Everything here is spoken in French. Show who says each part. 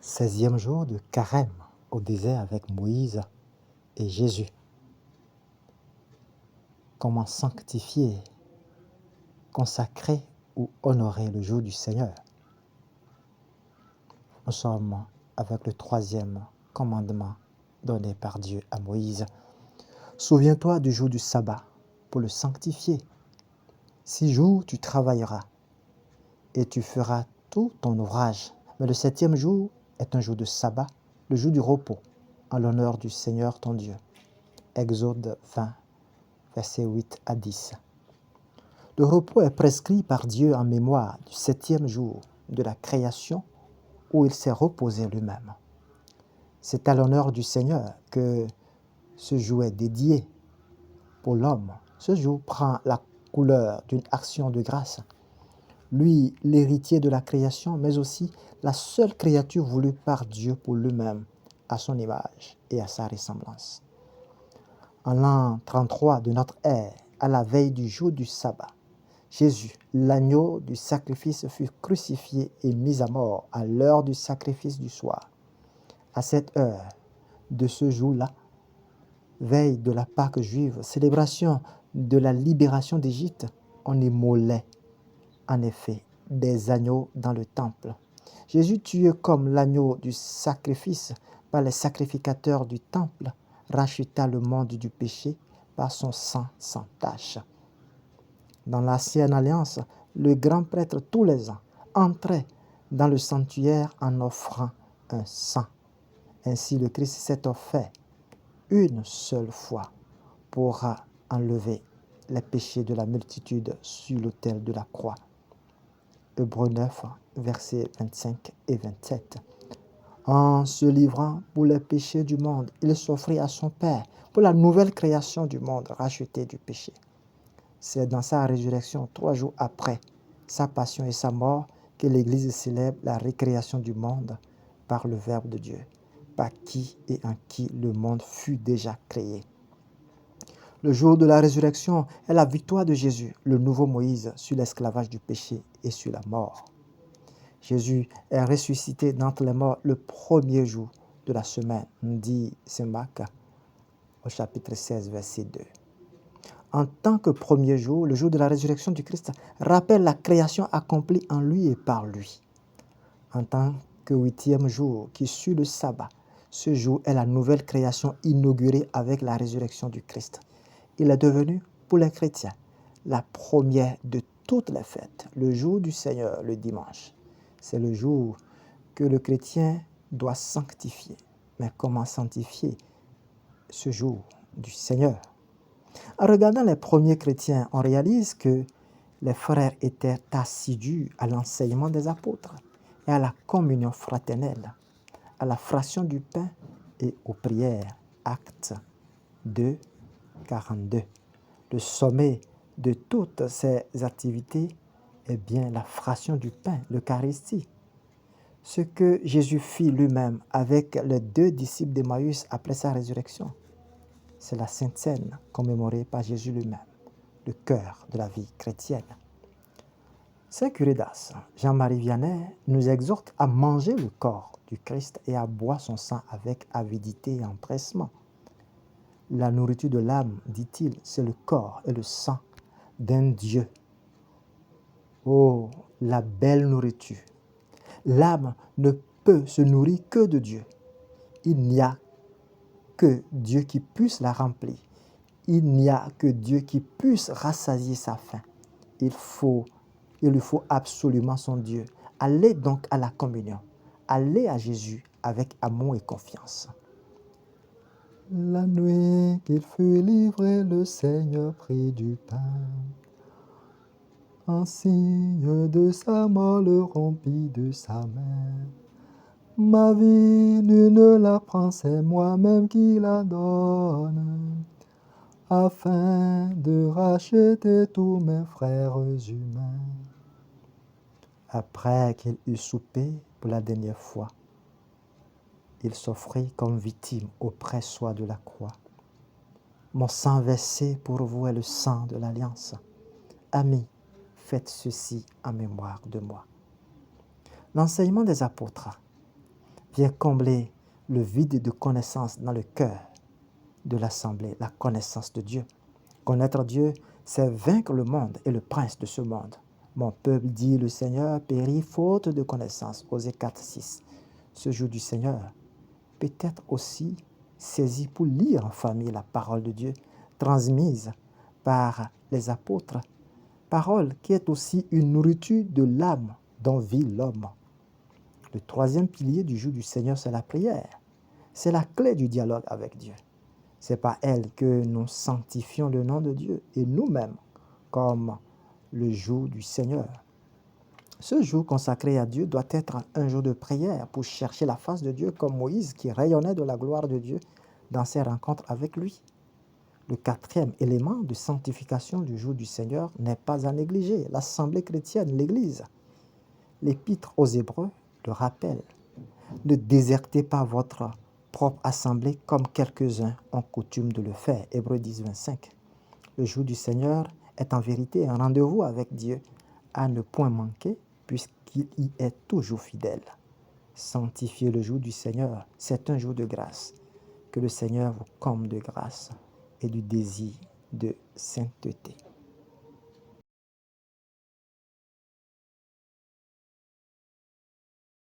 Speaker 1: 16e jour de Carême au désert avec Moïse et Jésus. Comment sanctifier, consacrer ou honorer le jour du Seigneur. Nous sommes avec le 3e commandement donné par Dieu à Moïse. Souviens-toi du jour du sabbat pour le sanctifier. 6 jours tu travailleras et tu feras tout ton ouvrage. Mais le 7e jour est un jour de sabbat, le jour du repos, en l'honneur du Seigneur ton Dieu. Exode 20, versets 8 à 10. Le repos est prescrit par Dieu en mémoire du 7e jour de la création où il s'est reposé lui-même. C'est à l'honneur du Seigneur que ce jour est dédié pour l'homme. Ce jour prend la couleur d'une action de grâce. Lui, l'héritier de la création, mais aussi la seule créature voulue par Dieu pour lui-même, à son image et à sa ressemblance. En l'an 33 de notre ère, à la veille du jour du sabbat, Jésus, l'agneau du sacrifice, fut crucifié et mis à mort à l'heure du sacrifice du soir. À cette heure de ce jour-là, veille de la Pâque juive, célébration de la libération d'Égypte, on immolait en effet des agneaux dans le temple. Jésus, tué comme l'agneau du sacrifice par les sacrificateurs du temple, racheta le monde du péché par son sang sans tache. Dans l'ancienne alliance, le grand prêtre tous les ans entrait dans le sanctuaire en offrant un sang. Ainsi, le Christ s'est offert une seule fois pour enlever les péchés de la multitude sur l'autel de la croix. Hébreux 9, versets 25 et 27. En se livrant pour les péchés du monde, il s'offrit à son Père pour la nouvelle création du monde rachetée du péché. C'est dans sa résurrection, 3 jours après sa passion et sa mort, que l'Église célèbre la récréation du monde par le Verbe de Dieu, par qui et en qui le monde fut déjà créé. Le jour de la résurrection est la victoire de Jésus, le nouveau Moïse, sur l'esclavage du péché et sur la mort. Jésus est ressuscité d'entre les morts le premier jour de la semaine, dit Saint Marc au chapitre 16, verset 2. En tant que premier jour, le jour de la résurrection du Christ rappelle la création accomplie en lui et par lui. En tant que 8e jour, qui suit le sabbat, ce jour est la nouvelle création inaugurée avec la résurrection du Christ. Il est devenu, pour les chrétiens, la première de toutes les fêtes, le jour du Seigneur, le dimanche. C'est le jour que le chrétien doit sanctifier. Mais comment sanctifier ce jour du Seigneur? En regardant les premiers chrétiens, on réalise que les frères étaient assidus à l'enseignement des apôtres et à la communion fraternelle, à la fraction du pain et aux prières. Actes 2, 42. Le sommet de toutes ces activités est bien la fraction du pain, l'Eucharistie. Ce que Jésus fit lui-même avec les 2 disciples d'Emmaüs après sa résurrection. C'est la Sainte Seine commémorée par Jésus lui-même, le cœur de la vie chrétienne. Saint curé d'Ars, Jean-Marie Vianney, nous exhorte à manger le corps du Christ et à boire son sang avec avidité et empressement. La nourriture de l'âme, dit-il, c'est le corps et le sang d'un Dieu. Oh, la belle nourriture! L'âme ne peut se nourrir que de Dieu. Il n'y a que Dieu qui puisse la remplir. Il n'y a que Dieu qui puisse rassasier sa faim. Il lui faut absolument son Dieu. Allez donc à la communion. Allez à Jésus avec amour et confiance. La nuit qu'il fut livré, le Seigneur prit du pain. En signe de sa mort, le rompit de sa main. Ma vie, nul ne la prend, c'est moi-même qui la donne, afin de racheter tous mes frères humains. Après qu'il eut soupé pour la dernière fois, il s'offrit comme victime auprès soi de la croix. Mon sang versé pour vous est le sang de l'alliance. Amis, faites ceci en mémoire de moi. L'enseignement des apôtres vient combler le vide de connaissance dans le cœur de l'assemblée, la connaissance de Dieu. Connaître Dieu, c'est vaincre le monde et le prince de ce monde. Mon peuple, dit le Seigneur, périt faute de connaissance. Osée 4, 6. Ce jour du Seigneur peut être aussi saisi pour lire en famille la parole de Dieu transmise par les apôtres, parole qui est aussi une nourriture de l'âme dont vit l'homme. Le troisième pilier du jour du Seigneur, c'est la prière. C'est la clé du dialogue avec Dieu. C'est par elle que nous sanctifions le nom de Dieu et nous-mêmes comme le jour du Seigneur. Ce jour consacré à Dieu doit être un jour de prière pour chercher la face de Dieu comme Moïse qui rayonnait de la gloire de Dieu dans ses rencontres avec lui. Le quatrième élément de sanctification du jour du Seigneur n'est pas à négliger. L'assemblée chrétienne, l'Église. L'épître aux Hébreux le rappelle. Ne désertez pas votre propre assemblée comme quelques-uns ont coutume de le faire. Hébreux 10, 25. Le jour du Seigneur est en vérité un rendez-vous avec Dieu à ne point manquer puisqu'il y est toujours fidèle. Sanctifiez le jour du Seigneur, c'est un jour de grâce. Que le Seigneur vous comble de grâce et du désir de sainteté.